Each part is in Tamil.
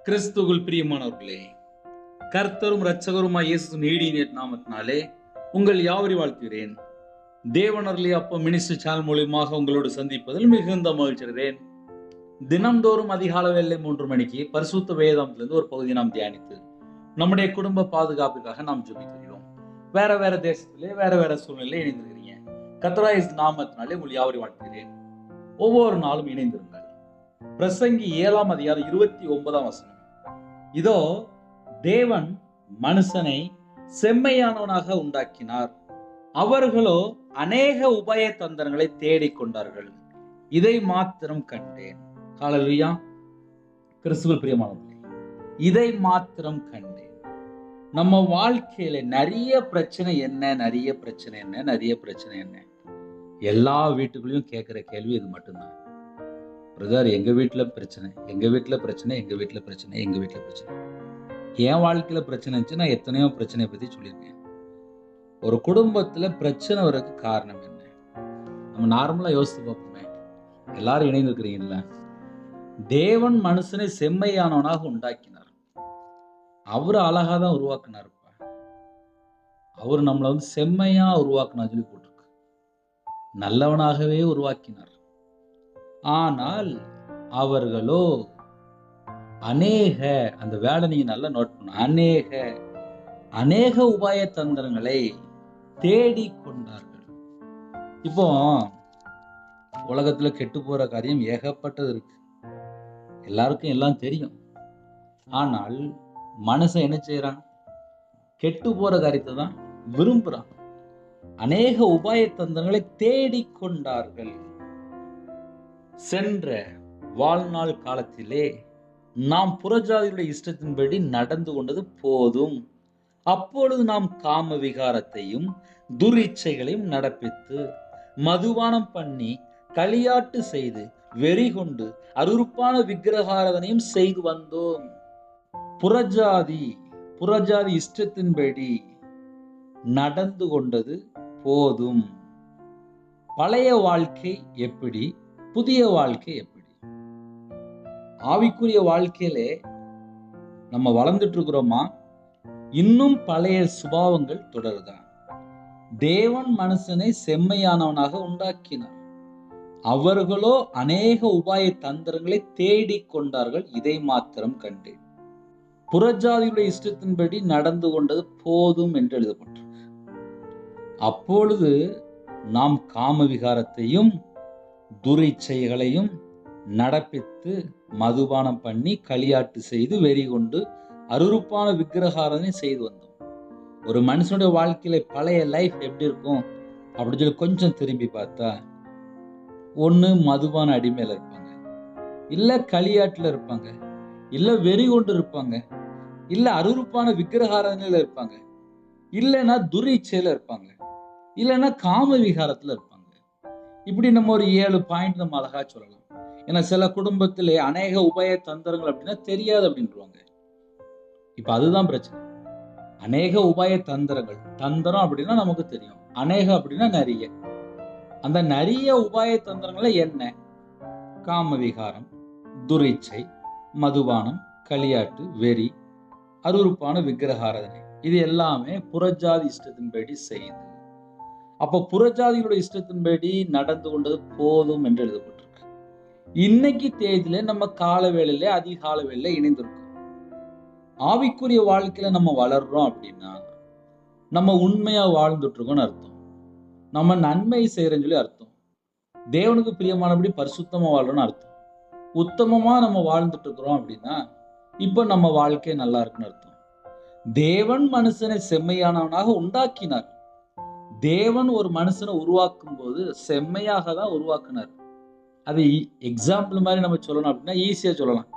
கிறிஸ்துவுக்குள் பிரியமானவர்களே, கர்த்தரும் இரட்சகருமாய் இயேசு நீடிய நாமத்தினாலே உங்கள் யாவரையும் வாழ்த்துகிறேன். தேவனர்லி அப்ப மினிஸ்டர் சேனல் மூலியமாக உங்களோடு சந்திப்பதில் மிகுந்த மகிழ்ச்சி அடைகிறேன். தினம்தோறும் அதிகாலை வேளை 3 மணிக்கு பரிசுத்த வேதாந்தத்திலிருந்து ஒரு பகுதியை நாம் தியானித்து நம்முடைய குடும்ப பாதுகாப்புக்காக நாம் ஜெபிக்கிறோம். வேற தேசத்திலே வேற சூழ்நிலை இணைந்திருக்கிறீங்க. கர்த்தராகிய இயேசு நாமத்தினாலே உங்கள் யாவரையும் வாழ்த்துகிறேன். ஒவ்வொரு நாளும் இணைந்திருங்கள். பிரசங்கி 7ஆம் அதிகாரம் 29ஆம் வசனம். இதோ தேவன் மனுஷனை செம்மையானவனாக உண்டாக்கினார், அவர்களோ அநேக உபாய தந்திரங்களை தேடிக்கொண்டார்கள், இதை மாத்திரம் கண்டேன். ஹல்லேலூயா. கிறிஸ்துவுக்குள் பிரியமானவர்களே, இதை மாத்திரம் கண்டேன். நம்ம வாழ்க்கையில நிறைய பிரச்சனை என்ன எல்லா வீட்டுக்குள்ளேயும் கேட்கிற கேள்வி இது மட்டும்தான். பிரதர், எங்க வீட்டுல பிரச்சனை. என் வாழ்க்கையில பிரச்சனை இருந்துச்சு. நான் எத்தனையோ பிரச்சனையை பத்தி சொல்லியிருக்கேன். ஒரு குடும்பத்துல பிரச்சனை வரதுக்கு காரணம் என்ன? நம்ம நார்மலா யோசித்து பார்ப்போமே. எல்லாரும் இணைந்திருக்கிறீங்கல்ல. தேவன் மனுஷனை செம்மையானவனாக உண்டாக்கினார். அவரு அழகாதான் உருவாக்குனாருப்பா. அவர் நம்மளை செம்மையா உருவாக்குனா சொல்லி போட்டிருக்கு. நல்லவனாகவே உருவாக்கினார். ஆனால் அவர்களோ அநேக, அந்த வேலை நீங்க நல்லா நோட் பண்ண, அநேக உபாய தந்திரங்களை தேடிக்கொண்டார்கள். இப்போ உலகத்துல கெட்டு போற காரியம் ஏகப்பட்டது இருக்கு. எல்லாருக்கும் எல்லாம் தெரியும். ஆனால் மனுஷன் என்ன செய்யறான்? கெட்டு போற காரியத்தை தான் விரும்புறான். அநேக உபாய தந்திரங்களை தேடிக்கொண்டார்கள். சென்ற வாழ்நாள் காலத்திலே நாம் புறஜாதியுடைய இஷ்டத்தின்படி நடந்து கொண்டது போதும். அப்பொழுது நாம் காம விகாரத்தையும் துரிச்சைகளையும் நடப்பித்து மதுபானம் பண்ணி களியாட்டு செய்து வெறி கொண்டு அருவருப்பான விக்கிரகாராதனையும் செய்து வந்தோம். புறஜாதி இஷ்டத்தின்படி நடந்து கொண்டது போதும். பழைய வாழ்க்கை எப்படி, புதிய வாழ்க்கை எப்படி? ஆவிக்குரிய வாழ்க்கையிலே நம்ம வளர்ந்துட்டு இருக்கிறோமா? இன்னும் பழைய சுபாவங்கள் தொடருதா? தேவன் மனுஷனை செம்மையானவனாக உண்டாக்கினார், அவர்களோ அநேக உபாய தந்திரங்களை தேடிக்கொண்டார்கள், இதை மாத்திரம் கண்டேன். புறஜாதியுடைய இஷ்டத்தின்படி நடந்து கொண்டது போதும் என்று எழுதப்பட்டிருக்கு. அப்பொழுது நாம் காம விகாரத்தையும் துரிச்சைகளையும் நடப்பித்து மதுபானம் பண்ணி களியாட்டு செய்து வெறி கொண்டு அருவருப்பான விக்கிரகாராதனை செய்து வந்தோம். ஒரு மனுஷனுடைய வாழ்க்கையில பழைய லைஃப் எப்படி இருக்கும் அப்படின்னு சொல்லி கொஞ்சம் திரும்பி பார்த்தா, ஒண்ணு மதுபான அடிமையில இருப்பாங்க, இல்ல களியாட்டுல இருப்பாங்க, இல்ல வெறி கொண்டு இருப்பாங்க, இல்ல அருவருப்பான விக்கிரகாராதனையில இருப்பாங்க, இல்லைன்னா துரிச்சையில இருப்பாங்க, இல்லைன்னா காம விகாரத்துல இருப்பாங்க. இப்படி நம்ம ஒரு 7 பாயிண்ட் நம்ம அழகா சொல்லலாம். ஏன்னா சில குடும்பத்திலே அநேக உபாய தந்திரங்கள் அப்படின்னா தெரியாது அப்படின்றாங்க. இப்ப அதுதான் பிரச்சனை. அநேக உபாய தந்திரம் அப்படின்னா நமக்கு தெரியும், அநேக அப்படின்னா நிறைய. அந்த நிறைய உபாய தந்திரங்கள என்ன? காம விகாரம், துரிச்சை, மதுபானம், களியாட்டு, வெறி, அருவருப்பான விக்கிரகாராதனை, இது எல்லாமே புறஜாதி இஷ்டத்தின்படி செய்யுது. அப்ப புறஜாதியோட இஷ்டத்தின்படி நடந்து கொண்டது போதும் என்று எழுதப்பட்டிருக்கு. இன்னைக்கு தேதியில நம்ம கால வேளையில அதிகால வேளையில இணைந்திருக்கோம். ஆவிக்குரிய வாழ்க்கையில நம்ம வளர்றோம் அப்படின்னா நம்ம உண்மையா வாழ்ந்துட்டு இருக்கோம்னு அர்த்தம். நம்ம நன்மை செய்யறோம்னு சொல்லி அர்த்தம். தேவனுக்கு பிரியமானபடி பரிசுத்தமா வாழ்றோம்னு அர்த்தம். உத்தமமா நம்ம வாழ்ந்துட்டு இருக்கிறோம் அப்படின்னா இப்ப நம்ம வாழ்க்கை நல்லா இருக்குன்னு அர்த்தம். தேவன் மனுஷனை செம்மையானவனாக உண்டாக்கினார். தேவன் ஒரு மனுஷனை உருவாக்கும் போது செம்மையாக தான் உருவாக்குனார். அது எக்ஸாம்பிள் மாதிரி நம்ம சொல்லணும் அப்படின்னா ஈஸியா சொல்லலாம்.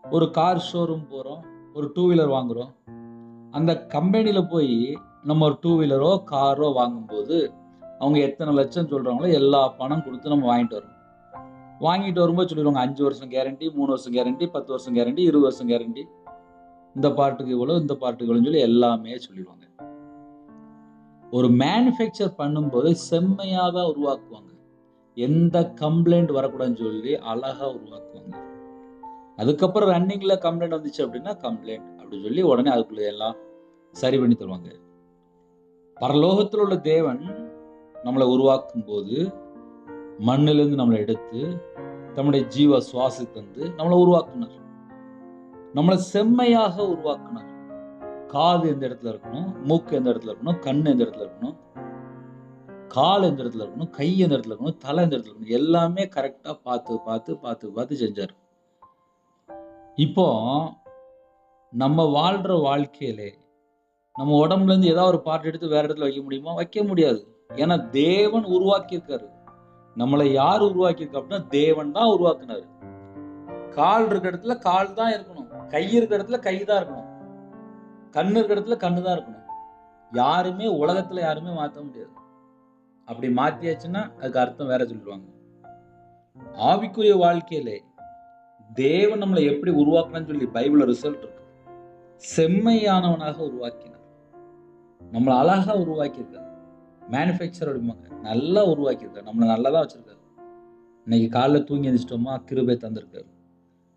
ஒரு கார் ஷோரூம் போறோம், ஒரு 2 வீலர் வாங்குறோம். அந்த கம்பெனில போய் நம்ம ஒரு 2 வீலரோ காரோ வாங்கும்போது அவங்க எத்தனை லட்சம் சொல்றாங்களோ எல்லா பணம் கொடுத்து நம்ம வாங்கிட்டு வரும்போது சொல்லிடுவாங்க 5 வருஷம் கேரண்டி, 3 வருஷம் கேரண்டி, 10 வருஷம் கேரண்டி, 20 வருஷம் கேரண்டி, இந்த பார்ட்டுக்கு இவ்வளவு, இந்த பார்ட்டுக்கு இவ்வளவுன்னு சொல்லி எல்லாமே சொல்லிடுவாங்க. ஒரு மேனுஃபேக்சர் பண்ணும்போது செம்மையா தான் உருவாக்குவாங்க. எந்த கம்ப்ளைண்ட் வரக்கூடாதுன்னு சொல்லி அழகா உருவாக்குவாங்க. அதுக்கப்புறம் ரன்னிங்ல கம்ப்ளைண்ட் வந்துச்சு அப்படின்னா கம்ப்ளைண்ட் அப்படி சொல்லி உடனே அதுக்குள்ள எல்லாம் சரி பண்ணி தருவாங்க. பரலோகத்தில் உள்ள தேவன் நம்மளை உருவாக்கும் போது மண்ணிலிருந்து நம்மளை எடுத்து தம்முடைய ஜீவ சுவாசி தந்து நம்மளை உருவாக்குனார். நம்மளை செம்மையாக உருவாக்குனார். காது எந்த இடத்துல இருக்கணும், மூக்கு எந்த இடத்துல இருக்கணும், கண் எந்த இடத்துல இருக்கணும், கால் எந்த இடத்துல இருக்கணும், கை எந்த இடத்துல இருக்கணும், தலை எந்த இடத்துல இருக்கணும், எல்லாமே கரெக்டா பார்த்து பார்த்து பார்த்து பார்த்து செஞ்சார். இப்போ நம்ம வாழ்ற வாழ்க்கையிலே நம்ம உடம்புல இருந்து ஏதாவது ஒரு பார்ட் எடுத்து வேற இடத்துல வைக்க முடியுமா? வைக்க முடியாது. ஏன்னா தேவன் உருவாக்கி இருக்காரு. நம்மளை யார் உருவாக்கியிருக்கா அப்படின்னா தேவன் தான் உருவாக்குனாரு. கால் இருக்க இடத்துல கால் தான் இருக்கணும், கை இருக்க இடத்துல கை தான் இருக்கணும், கண்ணு இருக்க இடத்துல கண்ணு தான் இருக்கணும். யாருமே உலகத்துல யாருமே மாற்ற முடியாது. அப்படி மாத்தியாச்சுன்னா அதுக்கு அர்த்தம் வேற சொல்லுவாங்க. ஆவிக்குரிய வாழ்க்கையிலே தேவன் நம்மளை எப்படி உருவாக்கணும்னு சொல்லி பைபிள்ல ரிசல்ட் இருக்கு. செம்மையானவனாக உருவாக்கினார். நம்மளை அழகா உருவாக்கியிருக்காரு. மேனுஃபேக்சர் அப்படிம்பாங்க, நல்லா உருவாக்கியிருக்காரு. நம்மளை நல்லா தான் வச்சிருக்காரு. இன்னைக்கு காலைல தூங்கி எழுந்திரிச்சிட்டோமா, கிருபை தந்திருக்காரு.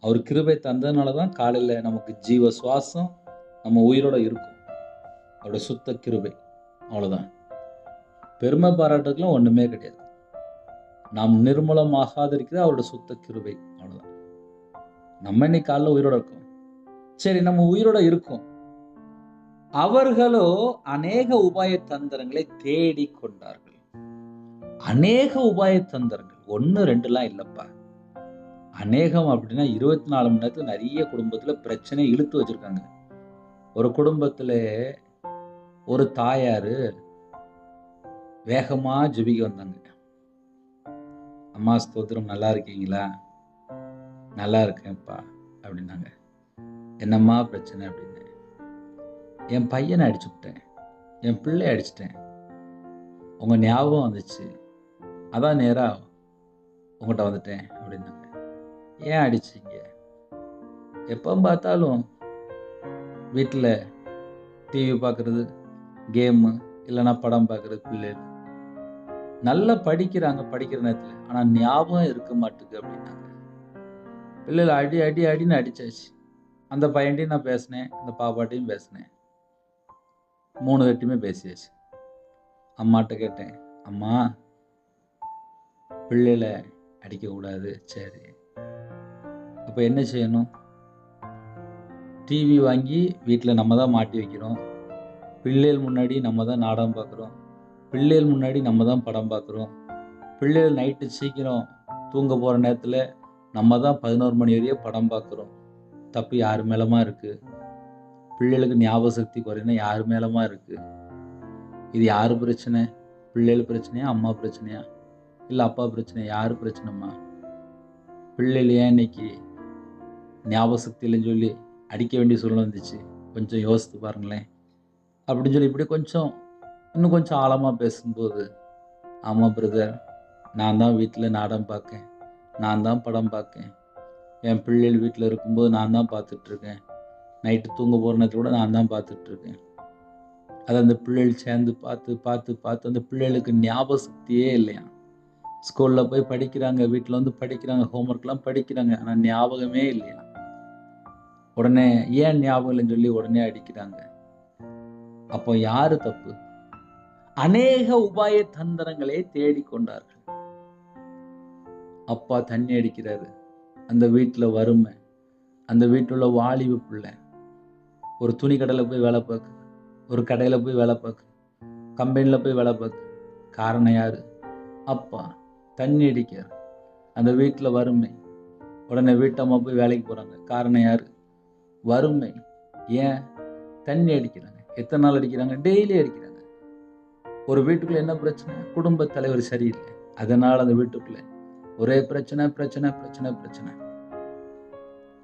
அவர் கிருபை தந்ததுனால தான் காலையில நமக்கு ஜீவ சுவாசம், நம்ம உயிரோட இருக்கும். அவருடைய சுத்த கிருபை, அவ்வளவுதான். பெருமை பாராட்டுக்கெல்லாம் ஒண்ணுமே கிடையாது. நாம் நிர்மூலமாகாது இருக்கிறது அவருடைய சுத்த கிருபை, அவ்வளவுதான். நம்ம இன்னைக்கு காலைல உயிரோட இருக்கோம். சரி, நம்ம உயிரோட இருக்கோம். அவர்களோ அநேக உபாய தந்திரங்களை தேடி கொண்டார்கள். அநேக உபாய தந்திரங்கள், 1 2லாம் இல்லப்பா. அநேகம் அப்படின்னா 24 மணி நேரத்துல நிறைய குடும்பத்துல பிரச்சனை இழுத்து வச்சிருக்காங்க. ஒரு குடும்பத்துல ஒரு தாயாரு வேகமா ஜெபிக்க வந்தாங்க. அம்மா ஸ்தோத்திரம், நல்லா இருக்கீங்களா? நல்லா இருக்கேன்ப்பா அப்படின்னாங்க. என்னம்மா பிரச்சனை அப்படின்னு. என் பையனை அடிச்சு விட்டேன், என் பிள்ளை அடிச்சிட்டேன், உங்க ஞாபகம் வந்துச்சு, அதான் நேரா உங்கள்கிட்ட வந்துட்டேன் அப்படின்னாங்க. ஏன் அடிச்சிங்க? எப்போ பார்த்தாலும் வீட்டில் டிவி பார்க்குறது, கேமு, இல்லைன்னா படம் பார்க்குறது. பிள்ளைகள் நல்லா படிக்கிறாங்க படிக்கிற நேரத்தில், ஆனால் ஞாபகம் இருக்க மாட்டுக்கு அப்படின்னாங்க. பிள்ளைகள் அடி அடி அடின்னு அடிச்சாச்சு. அந்த பையன்ட்டையும் நான் பேசினேன், அந்த பாப்பாட்டையும் பேசினேன், 3 பேர்ட்டையுமே பேசியாச்சு. அம்மாட்ட கேட்டேன், அம்மா பிள்ளைகளை அடிக்கக்கூடாது. சரி, அப்போ என்ன செய்யணும்? டிவி வாங்கி வீட்டில் நம்ம தான் மாட்டி வைக்கிறோம், பிள்ளைகள் முன்னாடி நம்ம தான் நாடகம் பார்க்குறோம், பிள்ளைகள் முன்னாடி நம்ம தான் படம் பார்க்குறோம், பிள்ளைகள் நைட்டு சீக்கிரம் தூங்க போகிற நேரத்தில் நம்ம தான் 11 மணி வரையும் படம் பார்க்குறோம். தப்பு யார் மேலமா இருக்குது? பிள்ளைகளுக்கு ஞாபக சக்தி குறையினா யார் மேலமா இருக்குது? இது யார் பிரச்சனை? பிள்ளைகள் பிரச்சனையா, அம்மா பிரச்சனையா, இல்லை அப்பா பிரச்சனையா? யார் பிரச்சனைம்மா? பிள்ளைகள் ஏன் இன்னைக்கு ஞாபக சக்தி இல்லைன்னு சொல்லி அடிக்க வேண்டிய சூழ்நிலை வந்துச்சு? கொஞ்சம் யோசித்து பாருங்களேன் அப்படின்னு சொல்லி இப்படி இன்னும் கொஞ்சம் ஆழமாக பேசும்போது, ஆமாம் பிரதர், நான் தான் வீட்டில் நாடகம் பார்க்கேன், நான் தான் படம் பார்க்கேன், என் பிள்ளைகள் வீட்டில் இருக்கும்போது நான் தான் பார்த்துட்ருக்கேன், நைட்டு தூங்க போகிற நேரத்தில் கூட நான் தான் பார்த்துட்ருக்கேன். அதை அந்த பிள்ளைகள் சேர்ந்து பார்த்து பார்த்து பார்த்து அந்த பிள்ளைகளுக்கு ஞாபக சக்தியே இல்லையா. ஸ்கூலில் போய் படிக்கிறாங்க, வீட்டில் வந்து படிக்கிறாங்க, ஹோம்ஒர்க்லாம் படிக்கிறாங்க, ஆனால் ஞாபகமே இல்லையா. உடனே ஏன் ஞாபகம் இல்லைன்னு சொல்லி உடனே அடிக்கிறாங்க. அப்போ யாரு தப்பு? அநேக உபாய தந்திரங்களை தேடிக்கொண்டார்கள். அப்பா தண்ணி அடிக்கிறாரு, அந்த வீட்டில் வறுமை, அந்த வீட்டுள்ள வாலிபு பிள்ளை ஒரு துணி கடையில் போய் வேலை பார்க்கு, ஒரு கடையில் போய் வேலை பார்க்கு, கம்பெனியில் போய் வேலை பார்க்கு. காரணம் யாரு? அப்பா தண்ணி அடிக்கிறார், அந்த வீட்டில் வறுமை. உடனே வீட்டம்மா போய் வேலைக்கு போகிறாங்க. காரணம் யாரு? வறுமை. ஏன்? தண்ணி அடிக்கிறாங்க. எத்தனை நாள் அடிக்கிறாங்க? டெய்லி அடிக்கிறாங்க. ஒரு வீட்டுக்குள்ள என்ன பிரச்சனை? குடும்ப தலைவர் சரியில்லை, அதனால அந்த வீட்டுக்குள்ள ஒரே பிரச்சனை பிரச்சனை பிரச்சனை பிரச்சனை.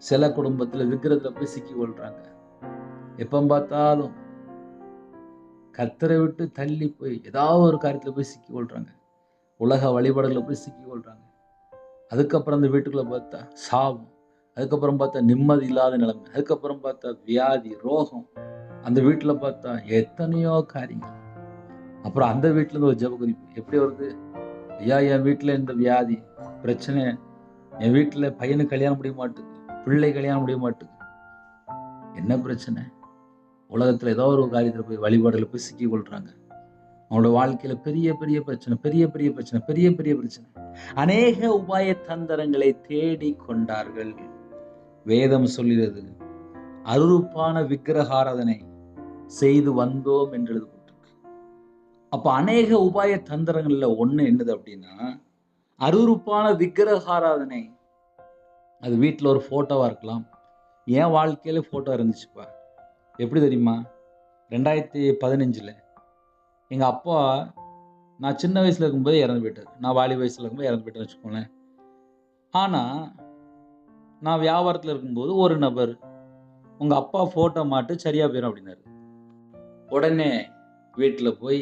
சில குடும்பத்துல விக்கிரத்துல போய் சிக்கி கொள்றாங்க. எப்ப பார்த்தாலும் கர்த்தரை விட்டு தள்ளி போய் ஏதாவது ஒரு காரியத்துல போய் சிக்கி கொள்றாங்க. உலக வழிபாடுகளை போய் சிக்கி கொள்றாங்க. அதுக்கப்புறம் அந்த வீட்டுக்குள்ள பார்த்தா சாபம், அதுக்கப்புறம் பார்த்தா நிம்மதி இல்லாத நிலைமை, அதுக்கப்புறம் பார்த்தா வியாதி ரோகம், அந்த வீட்டுல பார்த்தா எத்தனையோ காரியங்கள். அப்புறம் அந்த வீட்டுல இருந்து ஒரு ஜெப குறிப்பு எப்படி வருது? ஐயா, என் வீட்டுல இந்த வியாதி பிரச்சனை, என் வீட்டுல பையனுக்கு கல்யாணம் முடிய மாட்டுது, பிள்ளை கல்யாணம் முடிய மாட்டுது. என்ன பிரச்சனை? உலகத்துல ஏதோ ஒரு காரியத்துல போய் வழிபாடுல போய் சிக்கி கொள்றாங்க. அவங்களோட வாழ்க்கையில பெரிய பெரிய பிரச்சனை, பெரிய பெரிய பிரச்சனை, பெரிய பெரிய பிரச்சனை. அநேக உபாய தந்திரங்களை தேடி கொண்டார்கள். வேதம் சொல்கிறது, அருவருப்பான விக்கிரகாராதனை செய்து வந்தோம் என்று எழுதப்பட்டிருக்கு. அப்ப அநேக உபாய தந்திரங்கள்ல ஒண்ணு என்னது அப்படின்னா, அருவருப்பான விக்கிரகாராதனை. அது வீட்டுல ஒரு போட்டோவா இருக்கலாம். என் வாழ்க்கையில போட்டோ இருந்துச்சுப்பா. எப்படி தெரியுமா? 2015 எங்க அப்பா, நான் சின்ன வயசுல இருக்கும்போது இறந்து போயிட்டாரு. நான் வாலி வயசுல இருக்கும்போது இறந்து போயிட்டேன்னு வச்சுக்கோங்களேன். ஆனா நான் வியாபாரத்துல இருக்கும்போது ஒரு நபர், உங்க அப்பா போட்டோ மாட்டு சரியா போயிடும் அப்படின்னாரு. உடனே வீட்டுல போய்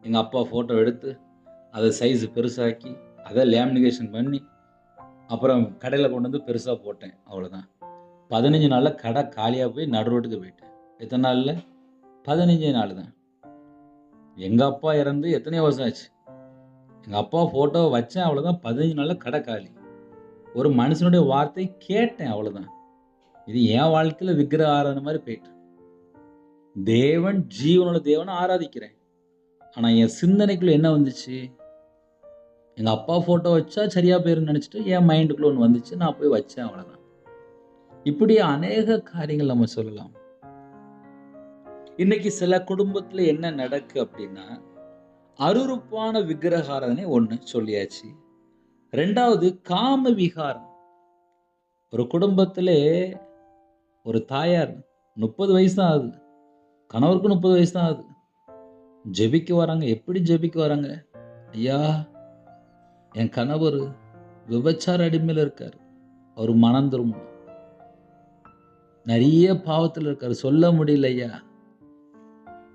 எங்க அப்பா போட்டோ எடுத்து அதை சைஸ் பெருசாக்கி அதை லேமினேஷன் பண்ணி அப்புறம் கடையில கொண்டு வந்து பெருசா போட்டேன். அவ்வளவுதான். 15 நாள்ல கடை காலியா போய் நடு ரோட்டுக்கு போயிட்டேன். எத்தனை நாள்ல? 15 நாள் தான். எங்க அப்பா இறந்து எத்தனையோ வருஷம் ஆச்சு. எங்க அப்பா போட்டோ வச்சேன், அவ்வளவுதான். 15 நாள்ல கடை காலி. ஒரு மனுஷனுடைய வார்த்தை கேட்டேன், அவ்வளவுதான். இது என் வாழ்க்கையில விக்கிரக ஆராதனை மாதிரி போயிட்டு. தேவன் ஜீவனோட தேவனை ஆராதிக்கிறேன். ஆனா என் சிந்தனைக்குள்ள என்ன வந்துச்சு? எங்க அப்பா போட்டோ வச்சா சரியா போயிருன்னு நினைச்சிட்டு என் மைண்டுக்குள்ள ஒன்று வந்துச்சு. நான் போய் வச்சேன், அவ்வளவுதான். இப்படி அநேக காரியங்கள் நம்ம சொல்லலாம். இன்னைக்கு சில குடும்பத்துல என்ன நடக்கு அப்படின்னா, அருவருப்பான விக்கிரகாராதனை ஒண்ணு சொல்லியாச்சு. 2வது காம விகாரம். ஒரு குடும்பத்திலே ஒரு தாயார் 30 வயசு தான் ஆகுது, கணவருக்கு 30 வயசு தான் ஆகுது. ஜெபிக்க வராங்க. எப்படி ஜெபிக்க வராங்க? ஐயா, என் கணவர் விபச்சார அடிமையில இருக்காரு, அவர் மனம் திரும்பணும். நிறைய பாவத்தில் இருக்காரு, சொல்ல முடியல ஐயா.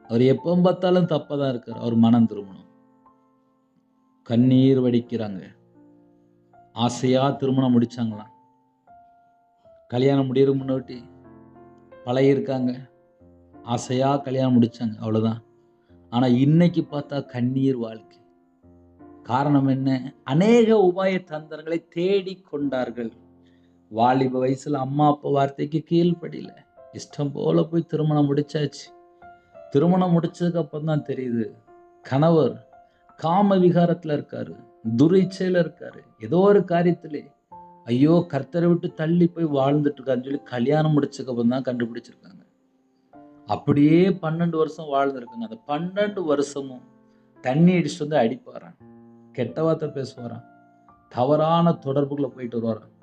அவர் எப்போ பார்த்தாலும் தப்பதான் இருக்காரு, அவர் மனம் திரும்பணும். கண்ணீர் வடிக்கிறாங்க. ஆசையா திருமணம் முடிச்சாங்களாம். கல்யாணம் முடியற முன்னாடி பழகிருக்காங்க. ஆசையா கல்யாணம் முடிச்சாங்க, அவ்வளவுதான். ஆனா இன்னைக்கு பார்த்தா கண்ணீர் வாழ்க்கை. காரணம் என்ன? அநேக உபாய தந்திரங்களை தேடி கொண்டார்கள். வாலிப வயசுல அம்மா அப்பா வார்த்தைக்கு கீழ்ப்படியில இஷ்டம் போல போய் திருமணம் முடிச்சாச்சு. திருமணம் முடிச்சதுக்கு அப்புறம் தான் தெரியுது, கணவர் காம விகாரத்துல இருக்காரு, துரிச்சையில இருக்காரு. ஏதோ ஒரு காரியத்திலே ஐயோ கர்த்தரை விட்டு தள்ளி போய் வாழ்ந்துட்டு இருக்காருன்னு சொல்லி கல்யாணம் முடிச்சதுக்கு அப்புறம் தான் கண்டுபிடிச்சிருக்காங்க. அப்படியே 12 வருஷம் வாழ்ந்துருக்காங்க. அந்த 12 வருஷமும் தண்ணி அடிச்சுட்டு வந்து அடிப்பாரான், கெட்ட வார்த்தை பேசுவாரான், தவறான தொடர்புகளை போயிட்டு வருவாரான்.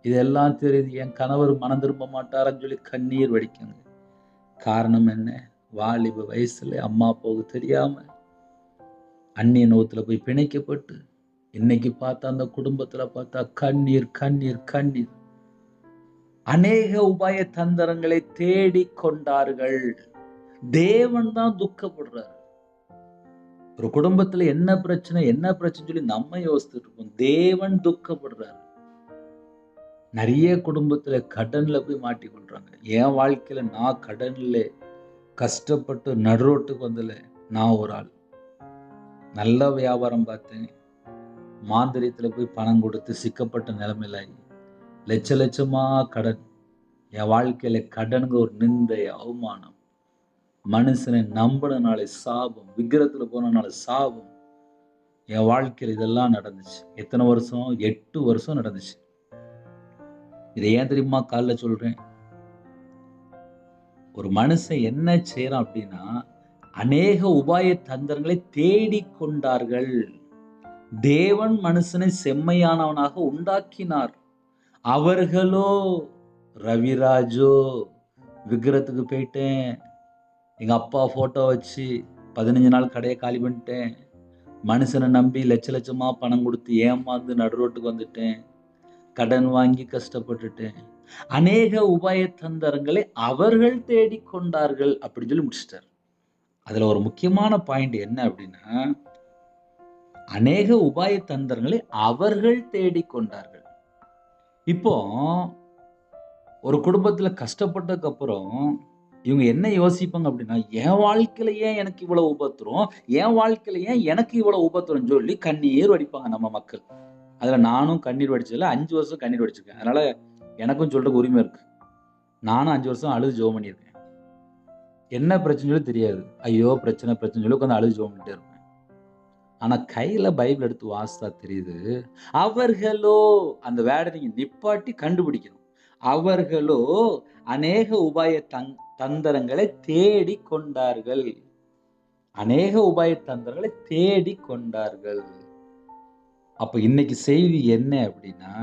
இதெல்லாம் தெரியுது. என் கணவர் மனம் திரும்ப மாட்டாரான்னு சொல்லி கண்ணீர் வடிக்காங்க. காரணம் என்ன? வாலிப வயசுல அம்மா அப்பாவுக்கு தெரியாம அந்நிய நோத்துல போய் பிணைக்கப்பட்டு இன்னைக்கு பார்த்தா அந்த குடும்பத்துல பார்த்தா கண்ணீர் கண்ணீர் கண்ணீர். அநேக உபாய தந்திரங்களை தேடி கொண்டார்கள். தேவன் தான் துக்கப்படுறாரு. ஒரு குடும்பத்துல என்ன பிரச்சனை சொல்லி நம்ம யோசிச்சுட்டு இருக்கோம். தேவன் துக்கப்படுறாரு. நிறைய குடும்பத்துல கடன்ல போய் மாட்டிக்கொள்றாங்க. என் வாழ்க்கையில நான் கடன்ல கஷ்டப்பட்டு நடுரோட்டுக்கு வந்தல நான் ஒரு ஆள். நல்ல வியாபாரம் பார்த்தேன், மாந்திரியத்துல போய் பணம் கொடுத்து சிக்கப்பட்ட நிலைமையில லட்ச லட்சமா கடன். என் வாழ்க்கையில கடனுங்க ஒரு நிந்தை, அவமானம். மனுஷனை நம்பினாலே சாபம், விக்கிரத்துல போனனால சாபம். என் வாழ்க்கையில இதெல்லாம் நடந்துச்சு. எத்தனை வருஷம்? 8 வருஷம் நடந்துச்சு. இதை ஏன் தெரியுமா காலைல சொல்றேன்? ஒரு மனுஷன் என்ன செய்யறான் அப்படின்னா, அநேக உபாய தந்திரங்களை தேடி கொண்டார்கள். தேவன் மனுஷனை செம்மையானவனாக உண்டாக்கினார். அவர்களோ, ரவிராஜோ விக்கிரத்துக்கு போயிட்டேன், எங்க அப்பா போட்டோ வச்சு 15 நாள் கடையை காலி பண்ணிட்டேன், மனுஷனை நம்பி லட்ச லட்சமா பணம் கொடுத்து ஏமாந்து நடுரோட்டுக்கு வந்துட்டேன், கடன் வாங்கி கஷ்டப்பட்டுட்டேன். அநேக உபாய தந்திரங்களை அவர்கள் தேடிக்கொண்டார்கள் அப்படின்னு சொல்லி முடிச்சிட்டார். அதுல ஒரு முக்கியமான பாயிண்ட் என்ன அப்படின்னா, அநேக உபாய தந்திரங்களை அவர்கள் தேடிக்கொண்டார்கள். இப்போ ஒரு குடும்பத்துல கஷ்டப்பட்டதுக்கு அப்புறம் இவங்க என்ன யோசிப்பாங்க அப்படின்னா, என் வாழ்க்கையில ஏன் எனக்கு இவ்வளவு உபத்திரம், என் வாழ்க்கையில ஏன் எனக்கு இவ்வளவு உபத்திரம் சொல்லி கண்ணீர் வடிப்பாங்க நம்ம மக்கள். அதுல நானும் கண்ணீர் வடிச்சதுல 5 வருஷம் கண்ணீர் வடிச்சிருக்கேன். அதனால எனக்கும் சொல்றதுக்கு உரிமை இருக்கு. நானும் 5 வருஷம் அழுது ஜெபம் பண்ணியிருக்கேன். என்ன பிரச்சனையும் தெரியாது. ஐயோ பிரச்சனை சொல்லி உட்காந்து அழுது ஜெபம் பண்ணிட்டே இருப்பேன். ஆனா கையில பைபிள் எடுத்து வாசித்தா தெரியுது, அவர்களோ, அந்த வேர்டை நீங்க நிப்பாட்டி கண்டுபிடிக்கணும். அவர்களோ அநேக உபாய தந்திரங்களை தேடி கொண்டார்கள். அநேக உபாய தந்திரங்களை தேடி கொண்டார்கள். அப்ப இன்னைக்கு செய்தி என்ன அப்படின்னா,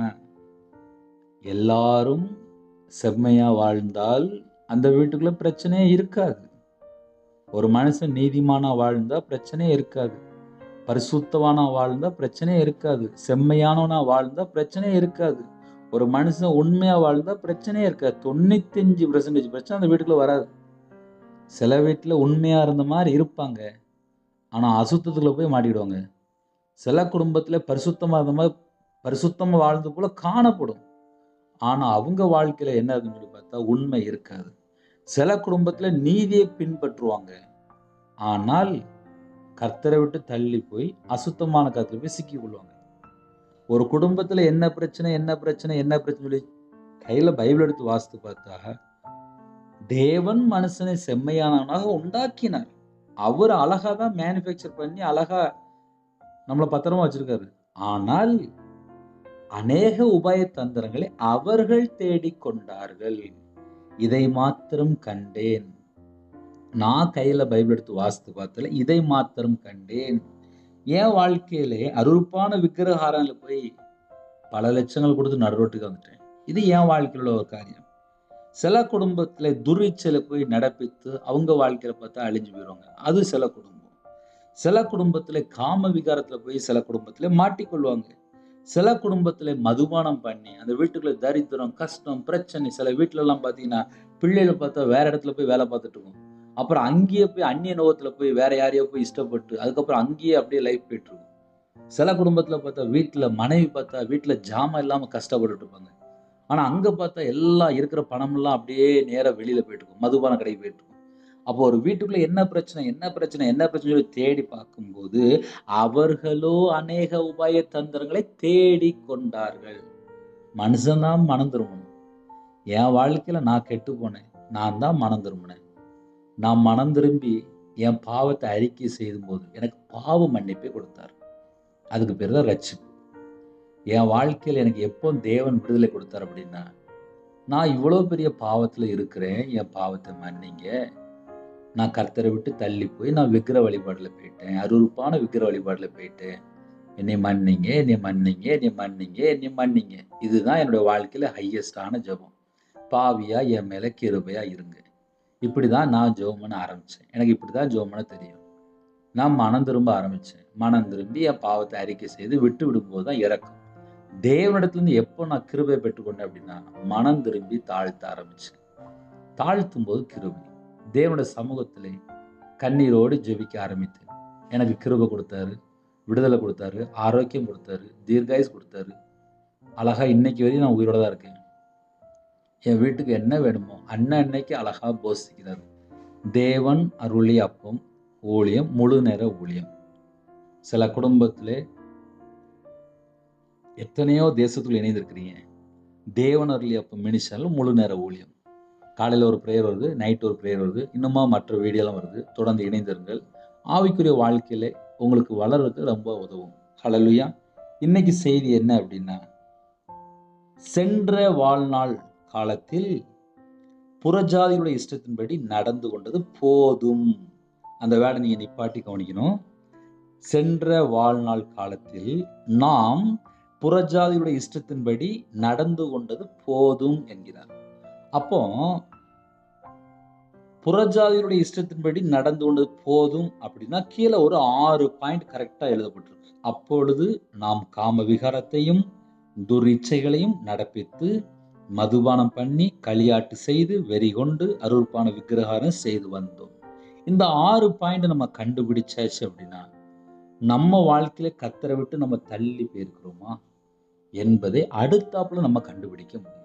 எல்லாரும் செம்மையா வாழ்ந்தால் அந்த வீட்டுக்குள்ள பிரச்சனையே இருக்காது. ஒரு மனுஷன் நீதிமானா வாழ்ந்தா பிரச்சனையே இருக்காது. பரிசுத்தவானா வாழ்ந்தா பிரச்சனையே இருக்காது. செம்மையானவனா வாழ்ந்தா பிரச்சனையே இருக்காது. ஒரு மனுஷன் உண்மையா வாழ்ந்தா பிரச்சனையே இருக்காது. 95% பிரச்சனை அந்த வீட்டுக்குள்ள வராது. சில வீட்டுல உண்மையா இருந்த மாதிரி இருப்பாங்க, ஆனா அசுத்தத்துக்குள்ள போய் மாட்டிடுவாங்க. சில குடும்பத்துல பரிசுத்தமா இருந்த மாதிரி பரிசுத்தமா வாழ்ந்து போல காணப்படும், ஆனா அவங்க வாழ்க்கையில என்ன இருக்குன்னு சொல்லி பார்த்தா உண்மை இருக்காது. சில குடும்பத்துல நீதியை பின்பற்றுவாங்க, ஆனால் கர்த்தரை விட்டு தள்ளி போய் அசுத்தமான கருத்துல போய் சிக்கி கொள்வாங்க. ஒரு குடும்பத்துல என்ன பிரச்சனை சொல்லி கையில பைபிள் எடுத்து வாசித்து பார்த்தா, தேவன் மனுஷனை செம்மையானவனாக உண்டாக்கினார். அவர் அழகா தான் மேனுஃபேக்சர் பண்ணி அழகா நம்மளை பத்திரமா வச்சிருக்காரு. ஆனால் அநேக உபாய தந்திரங்களை அவர்கள் தேடிக்கொண்டார்கள். இதை மாத்திரம் கண்டேன். நான் கையில பைபிள் எடுத்து வாசித்து பார்த்தல இதை மாத்திரம் கண்டேன். என் வாழ்க்கையிலே அருவருப்பான விக்கிரகாரங்களை போய் பல லட்சங்கள் கொடுத்து நடுரோட்டுக்கு வந்துட்டேன். இது என் வாழ்க்கையில் உள்ள ஒரு காரியம். சில குடும்பத்துல துரிச்சலை போய் நடப்பித்து அவங்க வாழ்க்கையில பார்த்தா அழிஞ்சு போயிடுவாங்க. அது சில குடும்பம். சில குடும்பத்துல காம விகாரத்துல போய் சில குடும்பத்துல மாட்டிக்கொள்வாங்க. சில குடும்பத்துல மதுபானம் பண்ணி அந்த வீட்டுக்குள்ள தரித்திரம், கஷ்டம், பிரச்சனை. சில வீட்டுல எல்லாம் பாத்தீங்கன்னா பிள்ளைகளை பார்த்தா வேற இடத்துல போய் வேலை பார்த்துட்டு இருக்கும். அப்புறம் அங்கேயே போய் அந்நிய நோகத்துல போய் வேற யாரையோ போய் இஷ்டப்பட்டு அதுக்கப்புறம் அங்கேயே அப்படியே லைஃப் போயிட்டு இருக்கும். சில குடும்பத்துல பார்த்தா வீட்டுல மனைவி பார்த்தா வீட்டுல ஜாமான் இல்லாம கஷ்டப்பட்டுட்டு இருப்பாங்க. ஆனா அங்க பார்த்தா எல்லாம் இருக்கிற பணம் எல்லாம் அப்படியே நேரா வெளியில போயிட்டு இருக்கும், மதுபான கடைக்கு போயிட்டு இருக்கும். அப்போ ஒரு வீட்டுக்குள்ள என்ன பிரச்சனை சொல்லி தேடி பார்க்கும்போது அவர்களோ அநேக உபாய தந்திரங்களை தேடி கொண்டார்கள். மனுஷன்தான் மனம் திரும்பணும். என் வாழ்க்கையில நான் கெட்டு போனேன், நான் தான் மனம் திரும்பினேன். நான் மனம் திரும்பி என் பாவத்தை அறிக்கை செய்யும் போது எனக்கு பாவ மன்னிப்பை கொடுத்தார். அதுக்கு பேர் தான் ரட்சிப்பு. என் வாழ்க்கையில் எனக்கு எப்போ தேவன் விடுதலை கொடுத்தார் அப்படின்னா, நான் இவ்வளவு பெரிய பாவத்துல இருக்கிறேன், என் பாவத்தை மன்னிங்க. நான் கர்த்தரை விட்டு தள்ளி போய் நான் விக்கிர வழிபாடுல போயிட்டேன், அருவருப்பான விக்கிர வழிபாடுல போயிட்டேன். என்னை மன்னிங்க, என்னை மன்னிங்க, என்னை மன்னிங்க, என்னை மன்னிங்க. இதுதான் என்னுடைய வாழ்க்கையில ஹையஸ்டான ஜெபம். பாவியா என் மேல கிருபையா இருங்க. இப்படிதான் நான் ஜெபம் பண்ண ஆரம்பிச்சேன். எனக்கு இப்படிதான் ஜெபம் பண்ண தெரியும். நான் மனம் திரும்ப ஆரம்பிச்சேன். மனம் திரும்பி என் பாவத்தை அறிக்கை செய்து விட்டு விடும்போது தான் இறக்கும். தேவனிடத்திலிருந்து எப்போ நான் கிருபை பெற்றுக்கொண்டேன் அப்படின்னா, மனம் திரும்பி தாழ்த்த ஆரம்பிச்சேன். தாழ்த்தும் போது கிருபை. தேவனுடைய சமூகத்திலே கண்ணீரோடு ஜெபிக்க ஆரம்பித்தேன். எனக்கு கிருபை கொடுத்தாரு, விடுதலை கொடுத்தாரு, ஆரோக்கியம் கொடுத்தாரு, தீர்காயுஸ் கொடுத்தாரு. அழகா இன்னைக்கு வரையும் நான் உயிரோட தான் இருக்கேன். என் வீட்டுக்கு என்ன வேணுமோ அன்னைக்கு அழகா போஷிக்கிறார். தேவன் அருளிய அப்பம் ஊழியம், முழு நேர ஊழியம். சில குடும்பத்திலே எத்தனையோ தேசத்துக்குள்ள இணைந்திருக்கிறீங்க. தேவன் அருளிய அப்பம் மினிஸ்டர்ல முழு நேர ஊழியம். காலையில் ஒரு ப்ரேயர் வருது, நைட் ஒரு ப்ரேயர் வருது, இன்னுமா மற்ற வீடியோலாம் வருது. தொடர்ந்து இணைந்திருங்கள். ஆவிக்குரிய வாழ்க்கையில உங்களுக்கு வளர்றதுக்கு ரொம்ப உதவும். ஹல்லேலூயா. இன்னைக்கு செய்தி என்ன அப்படின்னா, சென்ற வாழ்நாள் காலத்தில் புறஜாதியுடைய இஷ்டத்தின்படி நடந்து கொண்டது போதும். அந்த வேர்டை நீங்க நிப்பாட்டி கவனிக்கணும். சென்ற வாழ்நாள் காலத்தில் நாம் புறஜாதியுடைய இஷ்டத்தின்படி நடந்து கொண்டது போதும் என்கிறார். அப்போ புறஜாதியுடைய இஷ்டத்தின்படி நடந்து கொண்டது போதும் அப்படின்னா கீழே ஒரு 6 பாயிண்ட் கரெக்டா எழுதப்பட்டிருக்கு. அப்பொழுது நாம் காம விகாரத்தையும் துரிச்சைகளையும் நடப்பித்து மதுபானம் பண்ணி களியாட்டு செய்து வெறி கொண்டு அருவருப்பான விக்கிரகாரம் செய்து வந்தோம். இந்த 6 பாயிண்ட் நம்ம கண்டுபிடிச்சாச்சு அப்படின்னா நம்ம வாழ்க்கையில கர்த்தரை விட்டு நம்ம தள்ளி போயிருக்கிறோமா என்பதை அடுத்தாப்புல நம்ம கண்டுபிடிக்க முடியும்.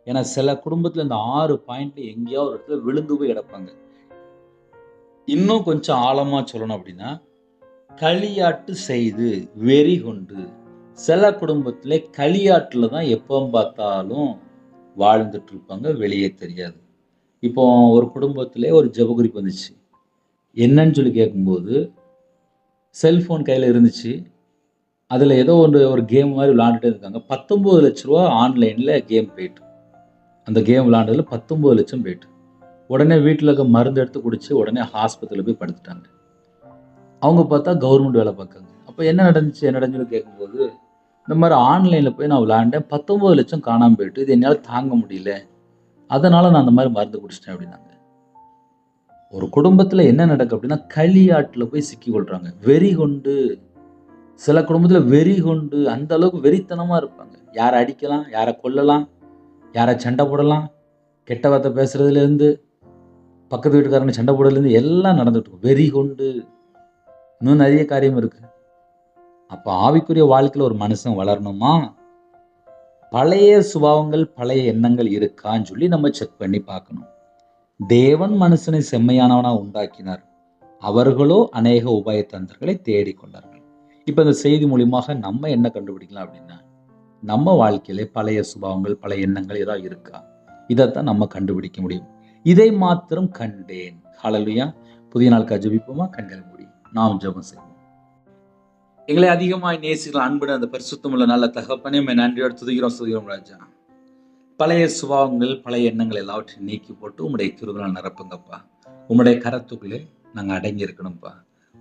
ஏன்னா சில குடும்பத்துல இந்த 6 பாயிண்ட்ல எங்கேயோ ஒரு இடத்துல விழுந்து போய் கிடப்பாங்க. இன்னும் கொஞ்சம் ஆழமா சொல்லணும் அப்படின்னா, களியாட்டு செய்து வெறி கொண்டு. சில குடும்பத்துல களியாட்டுல தான் எப்போ பார்த்தாலும் வாழ்ந்துட்டு இருப்பாங்க, வெளியே தெரியாது. இப்போ ஒரு குடும்பத்திலே ஒரு ஜெபக்குறிப்பு வந்துச்சு. என்னன்னு சொல்லி கேட்கும்போது, செல்ஃபோன் கையில இருந்துச்சு. அதில ஏதோ ஒரு கேம் மாரி விளையாண்டுட்டே இருக்காங்க. ரூ. 19,00,000 ஆன்லைன்ல கேம் போயிட்டு. அந்த கேம் விளையாண்டதுல 19,00,000 போயிட்டு. உடனே வீட்ல இருக்க மருந்து எடுத்து குடிச்சு, உடனே ஹாஸ்பத்திரியில போய் படுத்துட்டாங்க. அவங்க பார்த்தா கவர்மெண்ட் வேலை பார்க்காங்க. அப்ப என்ன நடந்துச்சு? என்ன நடந்துச்சுன்னு கேட்கும்போது, இந்த மாரி ஆன்லைன்ல போய் நான் விளையாண்டேன். 19,00,000 காணாம போயிட்டு. இது என்னால தாங்க முடியல. அதனால நான் அந்த மாரி மருந்து குடிச்சிட்டேன் அப்டின்னாங்க. ஒரு குடும்பத்தில என்ன நடக்கும் அப்டின்னா, களியாட்டுல போய் சிக்கிக் கொள்றாங்க. வெறி கொண்டு சில குடும்பத்தில வெறி கொண்டு அந்த அளவுக்கு வெறித்தனமா இருப்பாங்க. யார அடிக்கலாம், யார கொல்லலாம், யார சண்ட போடலாம், கெட்ட வார்த்தை பேசுறதுலேருந்து, பக்கத்து வீட்டுக்காரங்க சண்ட போடுறதுலேருந்து எல்லாம் நடந்துட்டு இருக்கும். வெறி கொண்டு இன்னும் நெறைய காரியம் இருக்கு. அப்ப ஆவிக்குரிய வாழ்க்கையில ஒரு மனுஷன் வளரணுமா, பழைய சுபாவங்கள், பழைய எண்ணங்கள் இருக்கான்னு சொல்லி நம்ம செக் பண்ணி பார்க்கணும். தேவன் மனுஷனை செம்மையானவனா உண்டாக்கினார். அவர்களோ அநேக உபாய தந்திரங்களை தேடிக்கொண்டார்கள். இப்ப இந்த செய்தி மூலியமாக நம்ம என்ன கண்டுபிடிக்கலாம் அப்படின்னா, நம்ம வாழ்க்கையிலே பழைய சுபாவங்கள், பழைய எண்ணங்கள் ஏதாவது இருக்கா? இதத்தான் நம்ம கண்டுபிடிக்க முடியும். இதை மாத்திரம் கண்டேன். ஹல்லேலூயா. புதிய நாளுக்காக ஜெபிப்போமா? கண்களை மூடி நாம் ஜெபம் செய்வோம். எங்களை அதிகமாய் நேசிக்கிற அன்புடன் அந்த பரிசுத்தமுள்ள நல்ல தகப்பனே, உம்மை நன்றியோடு துதிக்கிறோம் ராஜா. பழைய சுபாவங்கள், பழைய எண்ணங்கள் எல்லாவற்றையும் நீக்கி போட்டு உம்முடைய கிருபையால் நிரப்புங்கப்பா. உம்முடைய கரத்துக்குள்ளே நாங்க அடங்கி இருக்கணும்ப்பா.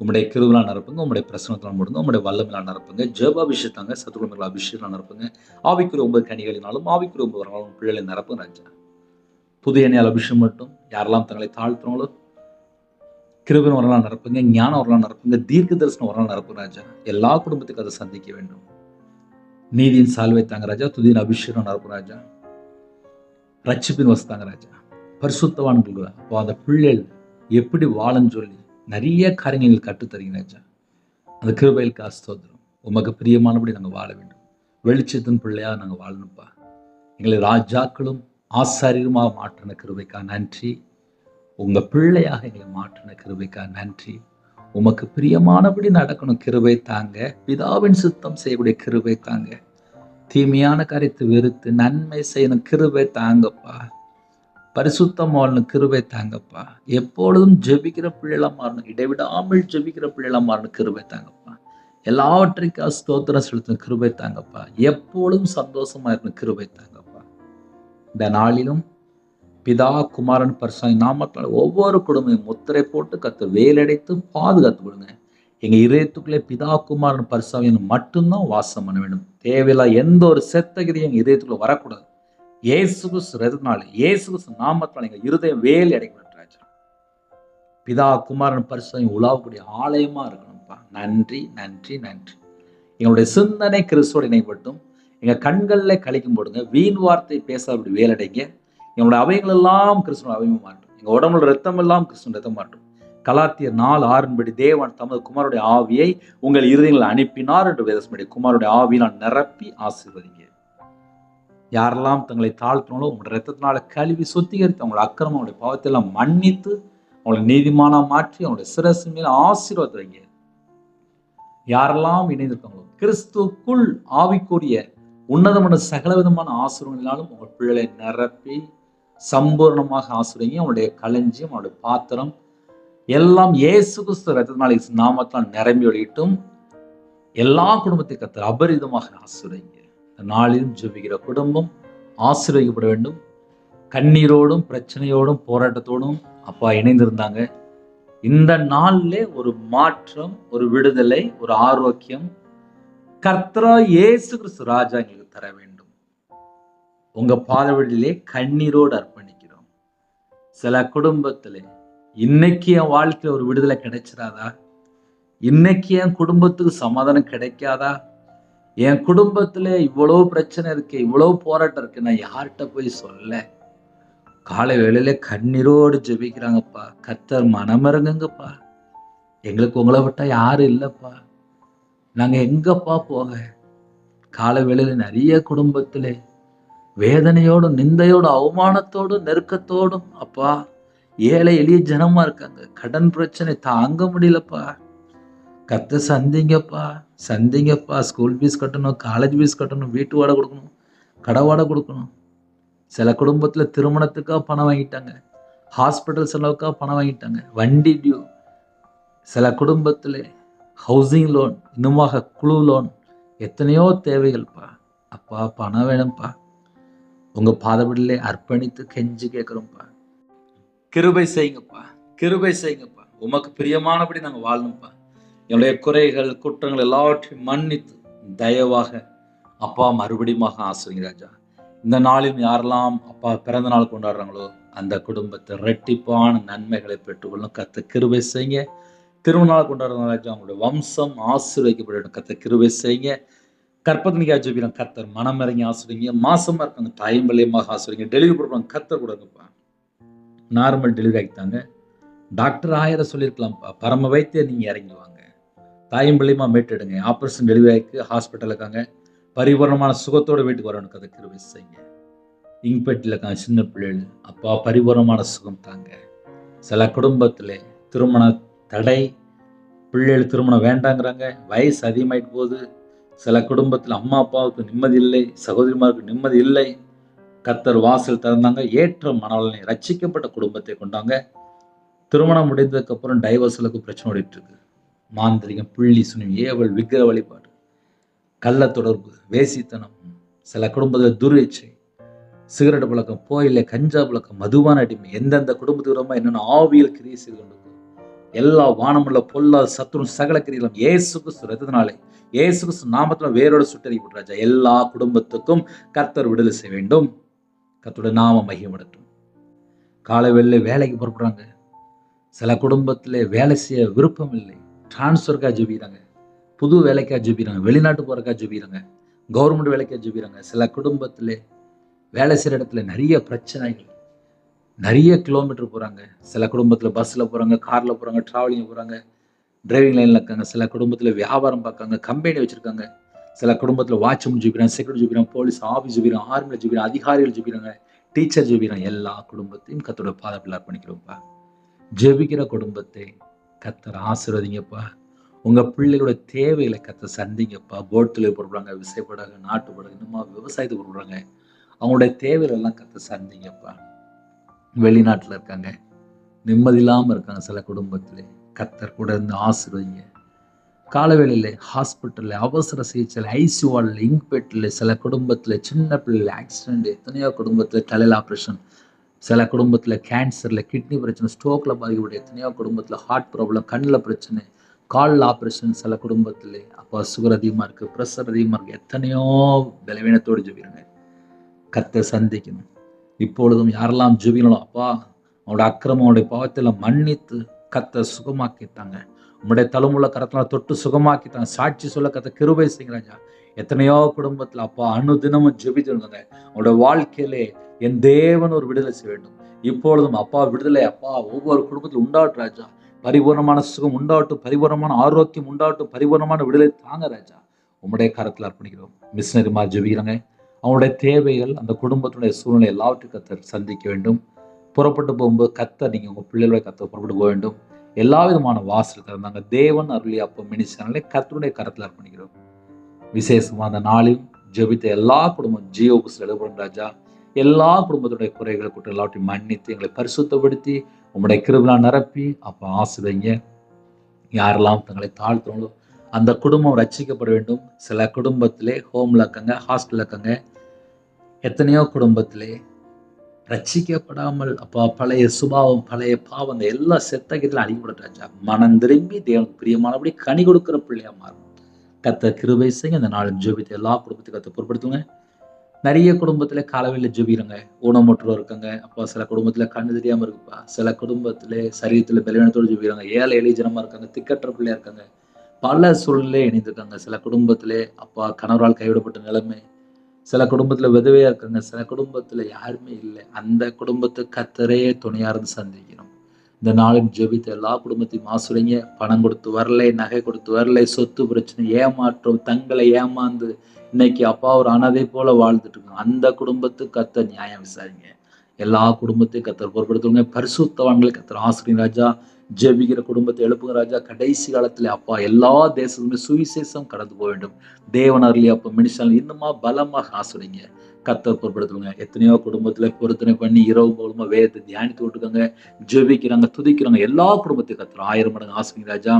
உம்முடைய கிருபையால் நிரப்புங்க, உம்முடைய பிரசன்னத்தால் மூடுங்க, உம்முடைய வல்லமையால் நிரப்புங்க, ஜெபாபிஷேகத்தாங்க, சத்துருமங்கள அபிஷேகம் நிரப்புங்க, ஆவிக்குரிய 9 கனிகளினாலும் ஆவிக்குரிய 9 வரங்களும் பிள்ளைகளை நிரப்புங்க ராஜா. புதிய எண்ணெயால் அபிஷேகம் மட்டும் யாரெல்லாம் தங்களை தாழ்த்துறாங்களோ கிருபையின் வரலாறு நிரப்புங்க, ஞான வரலாறு நிரப்புங்க, தீர்க்க தரிசனம் வரலாறு நிரப்புங்க ராஜா. எல்லா குடும்பத்துக்கும் அதை சந்திக்க வேண்டும். நீதியின் சால்வை தாங்க ராஜா, துதியின் அபிஷேகம் நிரப்புங்க ராஜா, ரட்சிப்பின் வசதாங்க ராஜா. பரிசுத்தவான்கள் அப்போ அந்த பிள்ளைகள் எப்படி வாழன்னு சொல்லி நிறைய காரியங்கள் கற்றுத்தரீங்க ராஜா. அந்த கிருபைகளுக்கு ஸ்தோத்திரம். உமக்கு பிரியமானபடி நாங்கள் வாழ வேண்டும். வெளிச்சத்தின் பிள்ளையா நாங்கள் வாழணும்ப்பா. எங்களை ராஜாக்களும் ஆசாரியருமாக மாற்றின கிருபைக்கா நன்றி. உங்க பிள்ளையாக எங்களை மாற்றின கிருபைக்கா நன்றி. உமக்கு பிரியமானபடி நடக்கணும் கிருபை தாங்க. பிதாவின் சித்தம் செய்யக்கூடிய கிருபை தாங்க. தீமையான காரியத்தை வெறுத்து நன்மை செய்யணும் கிருபை தாங்கப்பா. பரிசுத்தம் வாழணும் கிருபை தாங்கப்பா. எப்பொழுதும் ஜெபிக்கிற பிள்ளைகளா மாறணும், இடைவிடாமல் ஜெபிக்கிற பிள்ளைகளா மாறணும் கிருபை தாங்கப்பா. எல்லாவற்றைக்கும் ஸ்தோத்திரம் செலுத்தணும் கிருபை தாங்கப்பா. எப்பொழுதும் சந்தோஷமா இருக்கணும் கிருபை தாங்கப்பா. இந்த நாளிலும் பிதா குமாரன் பரிசுத்த நாமத்தால் ஒவ்வொரு குடும்பமும் முத்திரை போட்டு கர்த்தர் வேலடைத்து பாதுகாத்து கொடுங்க. எங்க இதயத்துக்குள்ளே பிதா குமாரன் பரிசுத்த மட்டும்தான் வாசம் பண்ண வேண்டும். தேவையில்லா எந்த ஒரு செத்தகிரியும் எங்க இதயத்துக்குள்ள வரக்கூடாது. இயேசு கிறிஸ்து இயேசு கிறிஸ்து நாமத்தால் எங்க இருதயம் வேலை அடைக்கணும் ராஜா. பிதா குமாரன் பரிசுத்த உலாவக்கூடிய ஆலயமா இருக்கணும்ப்பா. நன்றி நன்றி நன்றி. எங்களுடைய சிந்தனை கிறிஸ்துவோடு இணைப்பட்டும். எங்க கண்கள்ல கழிக்கும் போடுங்க. வீண் வார்த்தை பேச அப்படி வேலடைங்க. எங்களுடைய அவைகள் எல்லாம் கிறிஸ்துவ அவையும் மாற்றும். எங்க உடம்புல ரத்தம் எல்லாம் கிறிஸ்துவ ரத்தம் மாற்றும். கலாத்தியர் 4:6 தேவன் தமது குமாரனுடைய ஆவியை உங்கள் இருதயங்களில் அனுப்பினார் என்று வேதம். குமாரனுடைய ஆவியினால் நிரப்பி ஆசீர்வதிங்க. யாரெல்லாம் தங்களை தாழ்த்தினாலோ உங்களுடைய ரத்தத்தினால கழுவி சுத்திகரித்து அவங்களுடைய அக்கிரமம் அவங்களுடைய பாவத்தை எல்லாம் மன்னித்து அவங்களை நீதிமானா மாற்றி அவங்களுடைய சிரசு மேல ஆசீர்வாதம் வைங்க. யாரெல்லாம் இணைந்திருக்காங்களோ கிறிஸ்துக்குள் ஆவிக்குரிய உன்னதமான சகல விதமான ஆசீர்வாதங்களாலும் உங்கள் பிள்ளைகளை நிரப்பி சம்பூர்ணமாக ஆசீர்வதிங்க. அவனுடைய களஞ்சியம் அவனுடைய பாத்திரம் எல்லாம் இயேசு கிறிஸ்து ரத்தத்தினால நாமத்தால் நிரம்பி ஒளியிட்டும். எல்லா குடும்பத்தை கர்த்தர் அபரிதமாக ஆசீர்வதிங்க. இந்த நாளிலும் ஜெபிக்கிற குடும்பம் ஆசீர்வதிக்கப்பட வேண்டும். கண்ணீரோடும் பிரச்சனையோடும் போராட்டத்தோடும் அப்பா இணைந்திருந்தாங்க. இந்த நாள்ல ஒரு மாற்றம், ஒரு விடுதலை, ஒரு ஆரோக்கியம் கர்த்தரா இயேசு கிறிஸ்து ராஜா எங்களுக்கு தர வேண்டும். உங்க பாதவழியிலே கண்ணீரோடு அர்ப்பணிக்கிறோம். சில குடும்பத்திலே இன்னைக்கு என் வாழ்க்கையில ஒரு விடுதலை கிடைச்சிடாதா? இன்னைக்கு என் குடும்பத்துக்கு சமாதானம் கிடைக்காதா? என் குடும்பத்துல இவ்வளவு பிரச்சனை இருக்கு, இவ்வளவு போராட்டம் இருக்கு, நான் யார்கிட்ட போய் சொல்ல? காலை வேளையில கண்ணீரோடு ஜெபிக்கிறாங்கப்பா. கர்த்தர் மனமிறங்குங்கப்பா. எங்களுக்கு உங்களை விட்டா யாரும் இல்லப்பா. நாங்க எங்கப்பா போக? காலை வேளையில நிறைய குடும்பத்திலே வேதனையோடும் நிந்தையோடும் அவமானத்தோடும் நெருக்கத்தோடும் அப்பா ஏழை எளிய ஜனமா இருக்காங்க. கடன் பிரச்சனை தாங்க முடியலப்பா. கர்த்தர் சந்திங்கப்பா, சந்திங்கப்பா. ஸ்கூல் ஃபீஸ் கட்டணும், காலேஜ் ஃபீஸ் கட்டணும், வீட்டு வாடகை கொடுக்கணும், கடை வாடகை கொடுக்கணும். சில குடும்பத்துல திருமணத்துக்காக பணம் வாங்கிட்டாங்க, ஹாஸ்பிட்டல் செலவுக்காக பணம் வாங்கிட்டாங்க, வண்டி டியூ. சில குடும்பத்துல ஹவுசிங் லோன், இன்னுமாக குழு லோன், எத்தனையோ தேவைகள்ப்பா. அப்பா பணம் வேணும்ப்பா. உங்க பாதபடியிலே அர்ப்பணித்து கெஞ்சி கேட்கிறோம்ப்பா. கிருபை செய்யுங்கப்பா, கிருபை செய்யுங்கப்பா. உமக்கு பிரியமானபடி நாங்கள் வாழணும்ப்பா. என்னுடைய குறைகள் குற்றங்கள் எல்லாவற்றையும் மன்னித்து தயவாக அப்பா மறுபடியும் ஆசிரியங்க ராஜா. இந்த நாளில் யாரெல்லாம் அப்பா பிறந்த நாள் கொண்டாடுறாங்களோ அந்த குடும்பத்தை ரெட்டிப்பான நன்மைகளை பெற்றுக்கொள்ளும் கத்த கிருபை செய்யுங்க. திருமண நாள் கொண்டாடுற ராஜா அவங்களுடைய வம்சம் ஆசீர்வதிக்கப்படணும் கத்த கிருபை செய்யுங்க. கற்பத்தினிக்கா ஜெபிக்கிறோம் கர்த்தர் மனம் இறங்கி ஆசிரியங்க. மாசமா இருக்காங்க தாயும் பிள்ளையமாக ஆசிரியங்க. டெலிவரி கொடுப்பாங்க கர்த்தர் கொடுங்கப்பா. நார்மல் டெலிவரி ஆகிட்டாங்க, டாக்டர் 1000 சொல்லியிருக்கலாம்ப்பா. பரம வைத்தியர் நீங்க இறங்கி வாங்க, தாயும் பிள்ளையுமா மீட்டெடுங்க. ஆப்ரேஷன் டெலிவரி ஆகிக்கு ஹாஸ்பிட்டல் இருக்காங்க, பரிபூர்ணமான சுகத்தோட வீட்டுக்கு வரணும் கதை கிருபை செய்யுங்க. இங்பெட்டில் இருக்காங்க சின்ன பிள்ளைகள், அப்பா பரிபூர்ணமான சுகம் தாங்க. சில குடும்பத்தில் திருமண தடை, பிள்ளைகள் திருமணம் வேண்டாங்கிறாங்க, வயசு அதிகமாயிட்டு போகுது. சில குடும்பத்தில் அம்மா அப்பாவுக்கு நிம்மதி இல்லை, சகோதரிமாருக்கு நிம்மதி இல்லை. கர்த்தர் வாசல் திறந்தாங்க, ஏற்ற மனநலனை ரட்சிக்கப்பட்ட குடும்பத்தை கொண்டாங்க. திருமணம் முடிந்ததுக்கு அப்புறம் டைவர்ஸலுக்கு பிரச்சனை ஓடிட்டு இருக்கு. மாந்திரிகம், புள்ளி சுனியம், ஏவல், விக்கிர வழிபாடு, கள்ள தொடர்பு, வேசித்தனம், சில குடும்பத்தில் துர்இச்சை, சிகரெட் பழக்கம், போயில, கஞ்சா பழக்கம், மதுவான அடிமை, எந்தெந்த குடும்பத்துக்கு ரொம்ப என்னென்ன ஆவியல் கிரியை செய்து கொண்டு எல்லா வானமுள்ள பொல்லா சத்துரும் சகல கிரியிலும் இயேசு கிறிஸ்து ரத்தத்தினாலே இயேசு கிறிஸ்து நாமத்தில் வேரோட சுட்டறிவிட்டு ராஜா எல்லா குடும்பத்துக்கும் கர்த்தர் விடுதலை செய்ய வேண்டும். கர்த்தருடைய நாம மகிமைப்படட்டும். காலை வேளையில வேலைக்கு புறப்படுறாங்க, சில குடும்பத்தில் வேலை செய்ய விருப்பம் இல்லை, டிரான்ஸ்ஃபருக்காக ஜெபிக்கிறாங்க, புது வேலைக்காக ஜெபிக்கிறாங்க, வெளிநாட்டு போறக்காக ஜெபிக்கிறாங்க, கவர்மெண்ட் வேலைக்காக ஜெபிக்கிறாங்க. சில குடும்பத்தில் வேலை செய்கிற இடத்துல நிறைய பிரச்சனைகள், நிறைய கிலோமீட்டர் போகிறாங்க. சில குடும்பத்தில் பஸ்ஸில் போகிறாங்க, காரில் போகிறாங்க, ட்ராவலிங் போகிறாங்க, டிரைவிங் லைனில் இருக்காங்க. சில குடும்பத்தில் வியாபாரம் பார்க்காங்க, கம்பெனி வச்சுருக்காங்க. சில குடும்பத்தில் வாட்ச்மேன் ஜெபிக்கிறாங்க, செக்யூரிட்டி ஜெபிக்கிறாங்க, போலீஸ் ஆஃபீஸ் ஜெபிக்கிறாங்க, ஆர்மியில் ஜெபிக்கிறாங்க, அதிகாரிகள் ஜெபிக்கிறாங்க, டீச்சர் ஜெபிக்கிறாங்க. எல்லா குடும்பத்தையும் கர்த்தரோட பாதத்தில் அர்ப்பணிக்கிறோம்ப்பா. ஜெபிக்கிற குடும்பத்தை கர்த்தர் ஆசீர்வதிங்கப்பா. உங்கள் பிள்ளைகளோட தேவைகளை கர்த்தர் சந்திங்கப்பா. போட் தொழில் போடுறாங்க, விசைப்படாங்க, நாட்டுப்படாங்க, இன்னுமா விவசாயத்துக்கு போடுறாங்க, அவங்களுடைய தேவைகள் எல்லாம் கர்த்தர் சந்திங்கப்பா. வெளிநாட்டில் இருக்காங்க, நிம்மதி இல்லாமல் இருக்காங்க. சில குடும்பத்தில் கர்த்தர் கூட இருந்து ஆசீர்வதிங்க. காலவேளையில் ஹாஸ்பிட்டலில், அவசர சிகிச்சையில், ஐசியூ வார்டில், இங்பெட்டில், சில குடும்பத்தில் சின்ன பிள்ளைகள் ஆக்சிடென்ட், எத்தனையோ குடும்பத்தில் தலையில் ஆப்ரேஷன், சில குடும்பத்தில் கேன்சரில், கிட்னி பிரச்சனை, ஸ்ட்ரோக்கில் பாதிக்கப்பட்ட எத்தனையோ குடும்பத்தில் ஹார்ட் ப்ராப்ளம், கண்ணில் பிரச்சனை, காலில் ஆப்ரேஷன், சில குடும்பத்தில் அப்போ சுகர் அதிகமாக இருக்குது, ப்ரெஷர் அதிகமாக இருக்குது. எத்தனையோ பலவீனத்தோடு ஜெபிக்கிறாங்க, கர்த்தர் சந்திக்கணும். இப்பொழுதும் யாரெல்லாம் ஜெபிக்கணும் அப்பா, அவனோட அக்கிரமம், அவனுடைய பாவத்தில் மன்னித்து கர்த்தர் சுகமாக்கிட்டாங்க. உங்களுடைய தழுமுள்ள கரத்தினால தொட்டு சுகமாக்கிட்டாங்க. சாட்சி சொல்ல கர்த்தர் கிருபை செய்கிறாங்க. எத்தனையோ குடும்பத்தில் அப்பா அனுதினமும் ஜெபித்துங்க. அவங்களோட வாழ்க்கையிலே என் தேவன் ஒரு விடுதலை செய்ய வேண்டும். இப்பொழுதும் அப்பா விடுதலை அப்பா ஒவ்வொரு குடும்பத்தில் உண்டாகட்டும் ராஜா. பரிபூர்ணமான சுகம் உண்டாகட்டும், பரிபூர்ணமான ஆரோக்கியம் உண்டாகட்டும், பரிபூர்ணமான விடுதலை தாங்க ராஜா. உங்களுடைய கரத்தில் அர்ப்பணிக்கிறோம். மிஷினரிமா ஜெபிக்கிறாங்க, அவங்களுடைய தேவைகள், அந்த குடும்பத்தினுடைய சூழ்நிலை எல்லாவற்றையும் கர்த்தர் சந்திக்க வேண்டும். புறப்பட்டு போகும்போது கர்த்தர் நீங்கள் உங்கள் பிள்ளைகளுடைய கர்த்தர் புறப்பட்டு போக வேண்டும். எல்லா விதமான வாசல் திறந்தாங்க. தேவன் அருளி அப்போ மினிஸ்டர்னாலே கர்த்தருடைய கரத்தில் அர்ப்பணிக்கிறோம். விசேஷமாக அந்த நாளில் ஜெபித்த எல்லா குடும்பம் ஜியோபுஸ் எழுபடும் ராஜா. எல்லா குடும்பத்துடைய குறைகளை கூட்ட எல்லாவற்றையும் மன்னித்து எங்களை பரிசுத்தப்படுத்தி உங்களுடைய கிருபையால் நிரப்பி அப்போ ஆசீர்வதிங்க. யாரெல்லாம் தங்களை தாழ்த்துறோங்களோ அந்த குடும்பம் ரட்சிக்கப்பட வேண்டும். சில குடும்பத்திலே ஹோமில் இருக்காங்க, ஹாஸ்டலில் இருக்காங்க. எத்தனையோ குடும்பத்திலே ரட்சிக்கப்படாமல் அப்பா பழைய சுபாவம், பழைய பாவம், எல்லா செத்தகத்தில் அடிக்கப்படாச்சா. மனம் திரும்பி தேவனுக்கு பிரியமானபடி கனி கொடுக்குற பிள்ளையா மாறும். கர்த்தர் கிருபை செய்யுங்க. இந்த நாள் ஜெபித்த எல்லா குடும்பத்தையும் கர்த்தர் பொறுப்படுத்துங்க. நிறைய குடும்பத்தில் காலவையில் ஜெபிக்கிறாங்க, ஊனமுற்றோர் இருக்காங்க. அப்போ சில குடும்பத்தில் கண்ணு தெரியாமல் இருக்குப்பா. சில குடும்பத்தில் சரீரத்தில் பலவீனத்தோடு ஜெபிக்கிறாங்க. ஏழை எளிய ஜனமாக இருக்காங்க, திக்கற்ற பிள்ளையா இருக்காங்க. பல சூழ்நிலை இணைந்திருக்காங்க. சில குடும்பத்திலே அப்பா கணவரால் கைவிடப்பட்ட நிலைமை, சில குடும்பத்தில் விதவையாக இருக்காங்க, சில குடும்பத்தில் யாருமே இல்லை. அந்த குடும்பத்தை கர்த்தரே துணையாக இருந்து சந்திக்கணும். இந்த நாளில் ஜெபித்த எல்லா குடும்பத்தையும் ஆசீர்வதிங்க. பணம் கொடுத்து வரலை, நகை கொடுத்து வரலை, சொத்து பிரச்சனை, ஏமாற்றம், தங்களை ஏமாந்து இன்னைக்கு அப்பா ஒரு அனாதை போல வாழ்ந்துட்டு இருக்காங்க. அந்த குடும்பத்துக்கு கர்த்தர் நியாயம் விசாரிங்க. எல்லா குடும்பத்தையும் கர்த்தர் பொறுப்படுத்துங்க. பரிசுத்தவான்களை கர்த்தர் ஆசீர்வதிங்க ராஜா. ஜெபிக்கிற குடும்பத்தை எழுப்புங்க ராஜா. கடைசி காலத்துல அப்பா எல்லா தேசத்துமே சுவிசேஷம் கடந்து போக வேண்டும். தேவன் அருளி அப்ப மினிஸ்டர் இன்னுமா பலமாக ஆசீர்வதிங்க. கர்த்தர் பொறுப்படுத்துங்க. எத்தனையோ குடும்பத்துல பொருத்தனை பண்ணி இரவு பகலுமா வேதத்தை தியானித்து விட்டுருக்காங்க, ஜெபிக்கிறாங்க, துதிக்கிறாங்க. எல்லா குடும்பத்தையும் கர்த்தர் 1000 மடங்கு ஆசீர்வதிங்க ராஜா.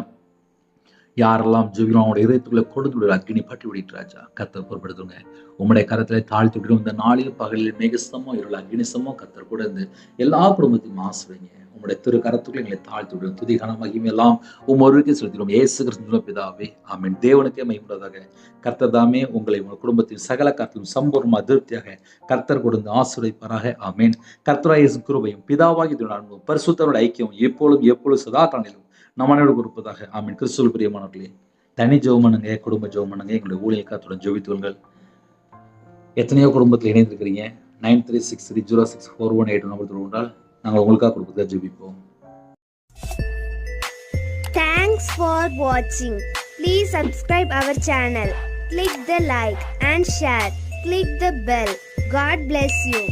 யாரெல்லாம் ஜெபிக்கிறோம் அவங்களுடைய இதயத்துக்குள்ள கொடுத்து விடுற அக்கினி பற்றி விடிட்டு ராஜா. கர்த்தர் பொறுப்படுத்துங்க. உம்முடைய கரத்திலே தாழ்த்தி விடுறோம். இந்த நாளில் பகலில் மேகசமோ இருள் அக்னிசமோ கர்த்தர் கூட இருந்து எல்லா குடும்பத்தையும் ஆசீர்வதிங்க. உம்முடைய திரு கரத்துக்குள்ள எங்களை தாழ்த்தி விடுவோம். துதி கன மகிமை எல்லாம் ஒருவருக்கே செலுத்திடுவோம். இயேசு கிறிஸ்துவின் பிதாவே ஆமென். தேவனுக்கே மகிமையுண்டாதாக. கர்த்தர் தாமே உங்களை உங்கள் குடும்பத்தின் சகல காத்திலும் சம்பூர்ண திருப்தியாக கர்த்தர் கொடுத்து ஆசீர்வதிப்பாராக ஆமென். கர்த்தராகிய இயேசு கிருபையும் பிதாவாகிய தேவனுடைய அன்பும் பரிசுத்தருடைய ஐக்கியம் எப்பொழுதும் சதா காலங்களிலும் நம்ம அனைவருக்கும் இருப்பதாக ஆமென். கிறிஸ்துவில் பிரியமானவர்களே, தனி ஜெபம் பண்ணுங்க, குடும்ப ஜெபம் பண்ணுங்க. எங்களுடைய ஊழியக்காரத்துடன் ஜெபித்துவங்கள். எத்தனையோ குடும்பத்தில் இணைந்திருக்கிறீங்க. 9363064181 நம்பர் தொடர்ந்தால் நாங்கள் உங்களுக்காக கொடுப்பதாக ஜெபிப்போம். Thanks for watching. Please subscribe our channel. Click the like and share. Click the bell. God bless you.